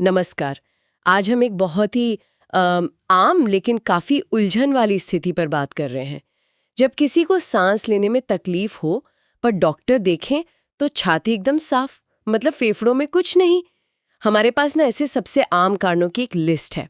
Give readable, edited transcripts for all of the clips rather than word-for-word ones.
नमस्कार। आज हम एक बहुत ही आम लेकिन काफी उलझन वाली स्थिति पर बात कर रहे हैं। जब किसी को सांस लेने में तकलीफ हो पर डॉक्टर देखें तो छाती एकदम साफ, मतलब फेफड़ों में कुछ नहीं। हमारे पास ना ऐसे सबसे आम कारणों की एक लिस्ट है।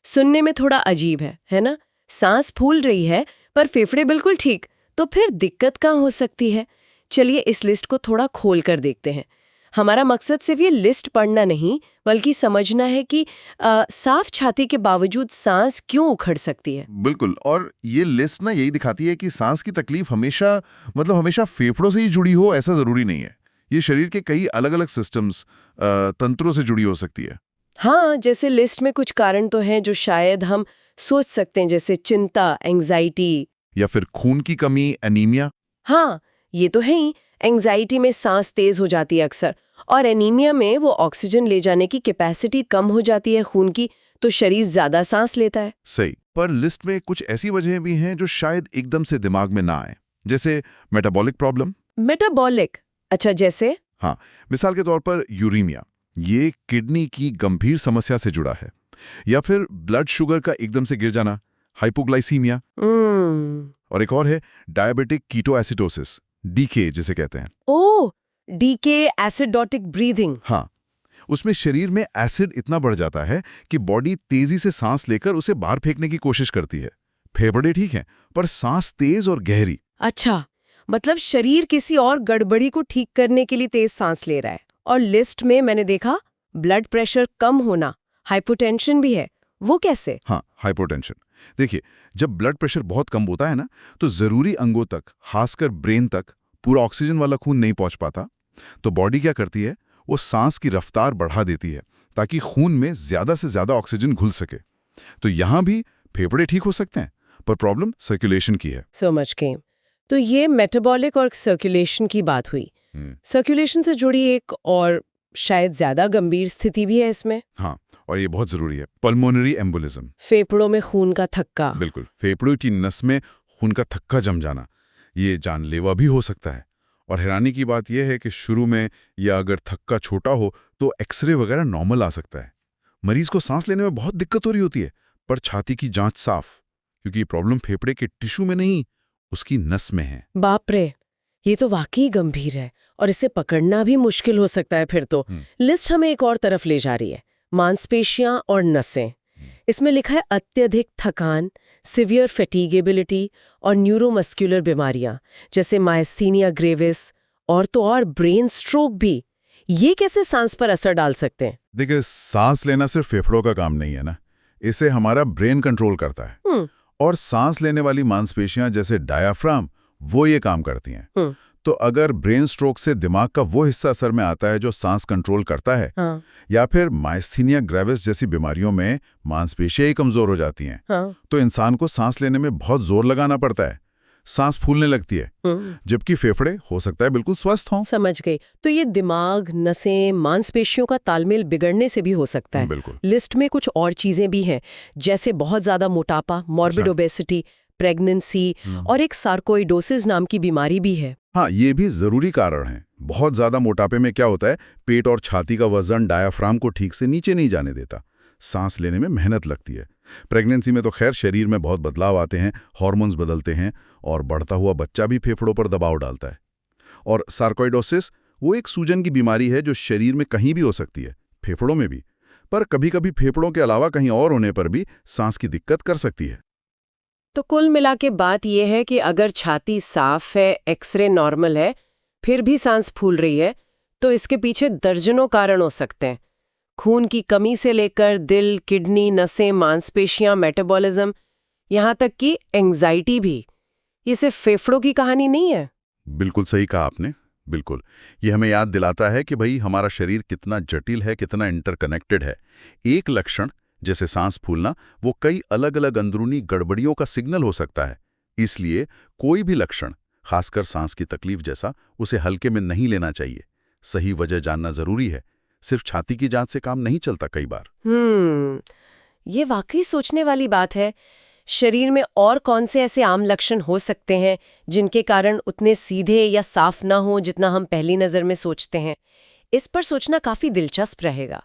सुनने में थोड़ा अजीब है ना? सांस फूल रही है पर फेफड़े बिल्कुल ठीक, तो फिर दिक्कत कहाँ हो सकती है? चलिए इस लिस्ट को थोड़ा खोल कर देखते हैं। हमारा मकसद सिर्फ ये लिस्ट पढ़ना नहीं, बल्कि समझना है कि साफ छाती के बावजूद सांस क्यों उखड़ सकती है। बिल्कुल। और ये लिस्ट ना यही दिखाती है कि सांस की तकलीफ हमेशा फेफड़ों से ही जुड़ी हो, ऐसा जरूरी नहीं है। ये शरीर के कई अलग अलग सिस्टम्स, तंत्रों से जुड़ी हो सकती है। हाँ, जैसे लिस्ट में कुछ कारण तो हैं जो शायद हम सोच सकते हैं, जैसे चिंता, एंजाइटी, या फिर खून की कमी, एनीमिया। हाँ, ये तो है ही। एंजाइटी में सांस तेज हो जाती है अक्सर, और एनीमिया में वो ऑक्सीजन ले जाने की कैपेसिटी कम हो जाती है खून की, तो शरीर ज्यादा सांस लेता है। सही। पर लिस्ट में कुछ ऐसी वजहें भी हैं जो शायद एकदम से दिमाग में ना आए, जैसे मेटाबॉलिक प्रॉब्लम। मेटाबॉलिक? अच्छा, जैसे? हाँ, मिसाल के तौर पर यूरीमिया, ये किडनी की गंभीर समस्या से जुड़ा है। या फिर ब्लड शुगर का एकदम से गिर जाना, हाइपोग्लाइसीमिया। और एक और है डायबिटिक कीटोएसिडोसिस, डीके जिसे कहते हैं। ओह, डीके, एसिडोटिक ब्रीदिंग। हाँ, उसमें शरीर में एसिड इतना बढ़ जाता है कि बॉडी तेजी से सांस लेकर उसे बाहर फेंकने की कोशिश करती है। फेफड़े ठीक हैं, पर सांस तेज और गहरी। अच्छा, मतलब शरीर किसी और गड़बड़ी को ठीक करने के लिए तेज सांस ले रहा है। और लिस्ट में मैंने देखा ब्लड प्रेशर कम होना, हाइपोटेंशन भी है। वो कैसे? हाँ, हाइपोटेंशन। देखिए, जब ब्लड प्रेशर बहुत कम होता है ना, तो जरूरी अंगों तक, खासकर ब्रेन तक, पूरा ऑक्सीजन वाला खून नहीं पहुंच पाता। तो बॉडी क्या करती है, वो सांस की रफ्तार बढ़ा देती है ताकि खून में ज्यादा से ज्यादा ऑक्सीजन घुल सके। तो यहां भी फेफड़े ठीक हो सकते हैं, पर प्रॉब्लम सर्कुलेशन की है। समझ गए। तो ये मेटाबॉलिक और सर्कुलेशन की बात हुई। सर्कुलेशन से जुड़ी एक और शायद ज्यादा गंभीर स्थिति भी है इसमें। हाँ, और ये बहुत जरूरी है, पल्मोनरी एम्बोलिज्म। फेफड़ों में खून का थक्का। बिल्कुल, फेफड़ों की नस में खून का थक्का जम जाना, ये जानलेवा भी हो सकता है। और हैरानी की बात यह है कि शुरू में, या अगर थक्का छोटा हो तो एक्सरे वगैरह नॉर्मल आ सकता है। मरीज को सांस लेने में बहुत दिक्कत हो रही होती है, पर छाती की जांच साफ, क्योंकि ये प्रॉब्लम फेफड़े के टिश्यू में नहीं, उसकी नस में है। बाप रे, ये तो वाकई गंभीर है और इसे पकड़ना भी मुश्किल हो सकता है फिर तो। लिस्ट हमें एक और तरफ ले जा रही है, मांसपेशियां और नसें। इसमें लिखा है अत्यधिक थकान, सिवियर फैटिगेबिलिटी और न्यूरोमस्कुलर बीमारियां जैसे मायस्थीनिया ग्रेविस, और तो और ब्रेन स्ट्रोक भी। ये कैसे सांस पर असर डाल सकते हैं? देखिए, सांस लेना सिर्फ फेफड़ों का काम नहीं है ना, इसे हमारा ब्रेन कंट्रोल करता है। और सांस लेने वाली मांसपेशियां जैसे डायाफ्राम, वो ये काम करती हैं। तो अगर ब्रेन स्ट्रोक से दिमाग का वो हिस्सा असर में आता है जो सांस कंट्रोल करता है, या फिर मायस्थीनिया ग्रेविस जैसी बीमारियों में मांसपेशियां ही कमजोर हो जाती हैं, तो इंसान को सांस लेने में बहुत जोर लगाना पड़ता है, सांस फूलने लगती है, जबकि फेफड़े हो सकता है बिल्कुल स्वस्थ हों। समझ गई। तो ये दिमाग, नसें, मांसपेशियों का तालमेल बिगड़ने से भी हो सकता है। बिल्कुल। लिस्ट में कुछ और चीजें भी हैं, जैसे बहुत ज्यादा मोटापा, मॉर्बिड ओबेसिटी, प्रेगनेंसी, और एक सार्कोइडोसिस नाम की बीमारी भी है। हाँ, ये भी जरूरी कारण है। बहुत ज्यादा मोटापे में क्या होता है, पेट और छाती का वजन डायाफ्राम को ठीक से नीचे नहीं जाने देता, सांस लेने में मेहनत लगती है। प्रेगनेंसी में तो खैर शरीर में बहुत बदलाव आते हैं, हार्मोन्स बदलते हैं, और बढ़ता हुआ बच्चा भी फेफड़ों पर दबाव डालता है। और सार्कोइडोसिस वो एक सूजन की बीमारी है जो शरीर में कहीं भी हो सकती है, फेफड़ों में भी, पर कभी कभी फेफड़ों के अलावा कहीं और होने पर भी सांस की दिक्कत कर सकती है। तो कुल मिला के बात यह है कि अगर छाती साफ है, एक्सरे नॉर्मल है, फिर भी सांस फूल रही है, तो इसके पीछे दर्जनों कारण हो सकते हैं। खून की कमी से लेकर दिल, किडनी, नसें, मांसपेशियां, मेटाबॉलिज्म, यहाँ तक कि एंजाइटी भी। ये सिर्फ फेफड़ों की कहानी नहीं है। बिल्कुल सही कहा आपने। बिल्कुल, ये हमें याद दिलाता है कि भाई हमारा शरीर कितना जटिल है, कितना इंटरकनेक्टेड है। एक लक्षण जैसे सांस फूलना, वो कई अलग अलग अंदरूनी गड़बड़ियों का सिग्नल हो सकता है। इसलिए कोई भी लक्षण, खासकर सांस की तकलीफ जैसा, उसे हल्के में नहीं लेना चाहिए। सही वजह जानना जरूरी है। सिर्फ छाती की जांच से काम नहीं चलता कई बार। ये वाकई सोचने वाली बात है। शरीर में और कौन से ऐसे आम लक्षण हो सकते हैं जिनके कारण उतने सीधे या साफ ना हो जितना हम पहली नजर में सोचते हैं? इस पर सोचना काफी दिलचस्प रहेगा।